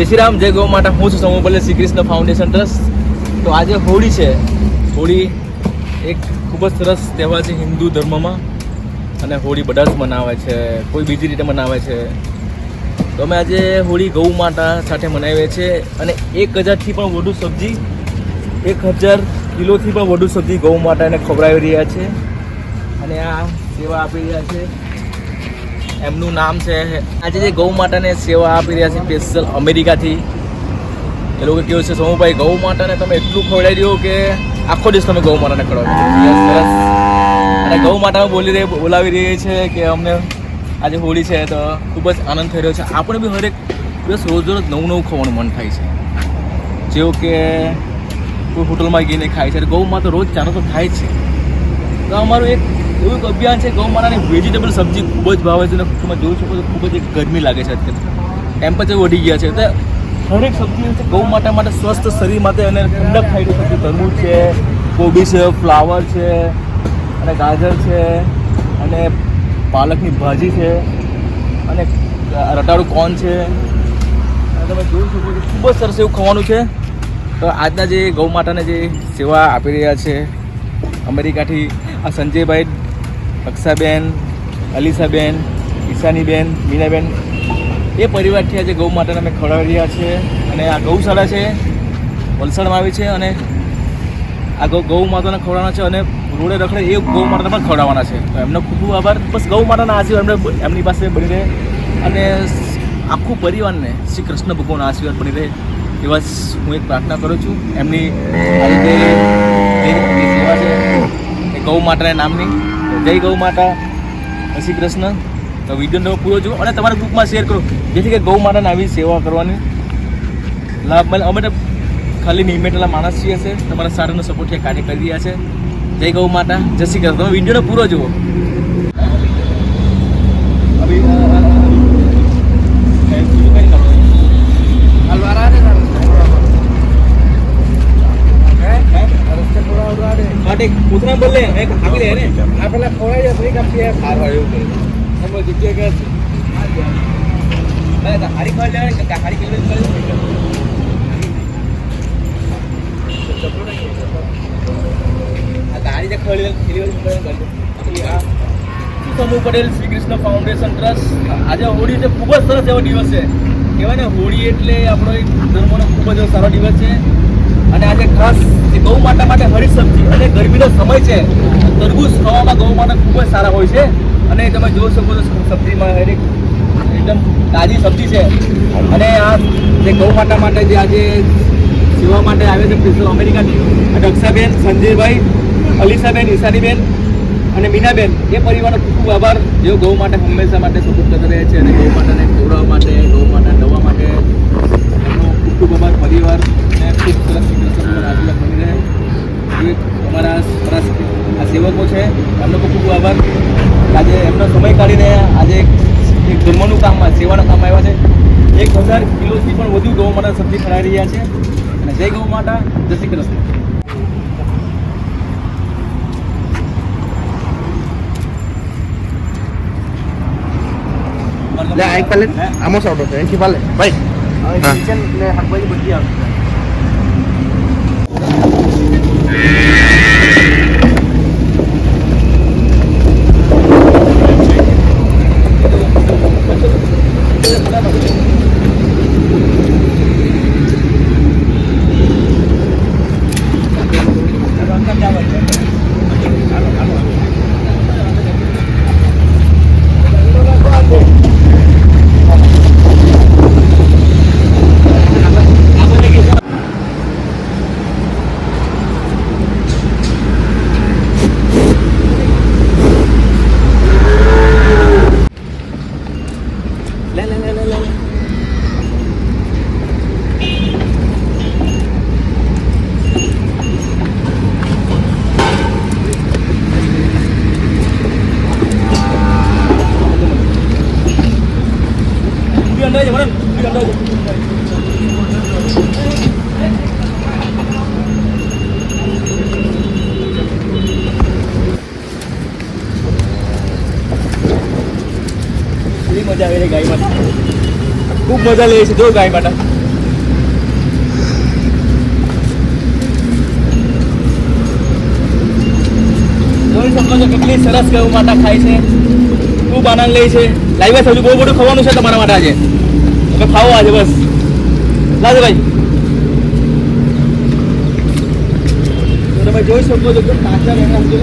જય શ્રી રામ, જય ગૌ માતા. હું છું સમૂહ પટેલ, શ્રી કૃષ્ણ ફાઉન્ડેશન ટ્રસ્ટ. તો આજે હોળી છે. હોળી એક ખૂબ જ સરસ તહેવાર છે હિન્દુ ધર્મમાં, અને હોળી બધા જ મનાવે છે, કોઈ બીજી રીતે મનાવે છે. તો અમે આજે હોળી ગૌ માતા સાથે મનાવીએ છીએ, અને 1000થી પણ વધુ સબ્જી, 1000 કિલોથી પણ વધુ સબ્જી ગૌ માતાને ખવડાવી રહ્યા છે, અને આ સેવા આપી રહ્યા છે. એમનું નામ છે, આજે જે ગૌ માતાને સેવા આપી રહ્યા છે સ્પેશિયલ અમેરિકાથી. એ લોકો કેવું છે, સમૂહભાઈ ગૌ માતાને તમે એટલું ખવડાવી દો કે આખો દિવસ તમે ગૌ માતાને ખવડાવો. સરસ. અને ગૌ માતા બોલાવી રહી છે કે અમને આજે હોળી છે તો ખૂબ જ આનંદ થઈ રહ્યો છે. આપણે બી હરેક દિવસ રોજ નવું ખાવાનું મન થાય છે, જેવું કે કોઈ હોટલમાં ગઈને ખાય છે. ગૌ માતા રોજ ચાલો તો થાય છે. તો અમારું એક એવું એક અભિયાન છે, ગૌ માતાની વેજીટેબલ સબ્જી ખૂબ જ ભાવે છે, અને તમે જોઈ શકો છો ખૂબ જ ગરમી લાગે છે અત્યારે, ટેમ્પરેચર વધી ગયા છે. તો હરેક સબ્જી છે ગૌ માતા માટે સ્વસ્થ શરીર માટે, અને ઠંડક થાય છે. સબ્જી તરબૂચ છે, કોબી છે, ફ્લાવર છે, અને ગાજર છે, અને પાલકની ભાજી છે, અને રતાળુ કોર્ન છે. અને તમે જોઈ શકો છો ખૂબ જ સરસ એવું ખાવાનું છે. તો આજના જે ગૌ માતાને જે સેવા આપી રહ્યા છે અમેરિકાથી આ સંજયભાઈ, અક્ષાબેન, અલીસાબેન, ઈશાનીબેન, મીનાબેન, એ પરિવારથી આજે ગૌ માતાને અમે ખવડાવી રહ્યા છીએ. અને આ ગૌશાળા છે વલસાડમાં આવી છે, અને આ ગૌ માતાને ખવડાવવાના છે, અને રોડે રખડે એ ગૌ માતાને પણ ખવડાવવાના છે. તો એમનો ખૂબ ખૂબ આભાર. બસ ગૌ માતાના આશીર્વાદ એમની પાસે બની રહે, અને આખું પરિવારને શ્રી કૃષ્ણ ભગવાનના આશીર્વાદ બની રહે, એવા હું એક પ્રાર્થના કરું છું. એમની આ રીતે સેવા છે એ ગૌ માતાના નામની. જય ગૌ માતા, શ્રી કૃષ્ણ. તો વિડીયો પૂરો જુઓ, અને તમારા ગ્રુપમાં શેર કરો, જેથી કે ગૌ માતાને આવી સેવા કરવાની લાભ મળે. અમે તો ખાલી નિમેટેલા માણસ છીએ, છે તમારા સારાનો સપોર્ટ કાર્ય કરી રહ્યા છે. જય ગૌ માતા, જય શ્રી કૃષ્ણ. તમે વિડીયોનો પૂરો જુઓ. ઉતરા બોલે આપી દે ને, આ પેલા ખોરાઈ જાય પછી કાપી સારવાર એવું કરે. તમે જગ્યા કે હારી ખોઈ લેવા કે હારી કેવી કરે. આ ગાડી જે ખોલી સમૂહ પટેલ શ્રી કૃષ્ણ ફાઉન્ડેશન ટ્રસ્ટ. આજે હોળી છે, ખૂબ જ સરસ એવો દિવસ છે. કહેવાય ને હોળી એટલે આપણો એક ધર્મનો ખૂબ જ સારો દિવસ છે. અને આજે ખાસ ગૌ માતા માટે હરી સબ્જી, અને ગરમીનો સમય છે, તરબૂચ ખાવામાં ગૌ માતા ખૂબ જ સારા હોય છે. અને તમે જોઈ શકો છો સબ્જીમાં એકદમ તાજી સબ્જી છે. અને આ જે ગૌ માતા માટે જે આજે સેવા માટે આવે છે સ્પેશિયલ અમેરિકાથી અક્ષાબેન, સંજયભાઈ, અલીસાબેન, ઈશાનીબેન અને મીનાબેન, એ પરિવારનો ખૂબ ખૂબ આભાર, જેઓ ગૌ માટે હંમેશા માટે સપોર્ટ કરતા રહે છે. અને ગૌ માતાને ખવડાવવા માટે, ગૌ માતા દવા માટે એમનો ખૂબ ખૂબ આભાર પરિવાર. ખૂબ સરસ આશીર્વાદ બની રહે. અમારા આ સેવકો છે, એમનો ખૂબ ખૂબ આભાર. આજે એમનો સમય કાઢીને આજે એક ધર્મનું કામમાં, સેવાના કામમાં આવ્યા છે. 1000 કિલોથી પણ વધુ ગૌ માતા સબ્જી ખવડાવી રહ્યા છે. અને જય ગૌ માતા, જય Shri Krishna. Le hay que vamos a otro, ¿eh? Vale, bye. Kitchen એટલે શાકભાજી બધી આવશે. મજા આવે છે ગાય માટે, ખૂબ મજા લે છે જો ગાય માટે. છો કેટલી સરસ ગૌ માતા ખાય છે, ખૂબ આનંદ લે છે. લાઈવ હજુ બહુ બધું ખાવાનું છે તમારા માટે આજે. તમે ખાઓ આજે બસ. લાજો ભાઈ. તો તમે જોઈ શકો છો એકદમ કાચા રહેલા છે.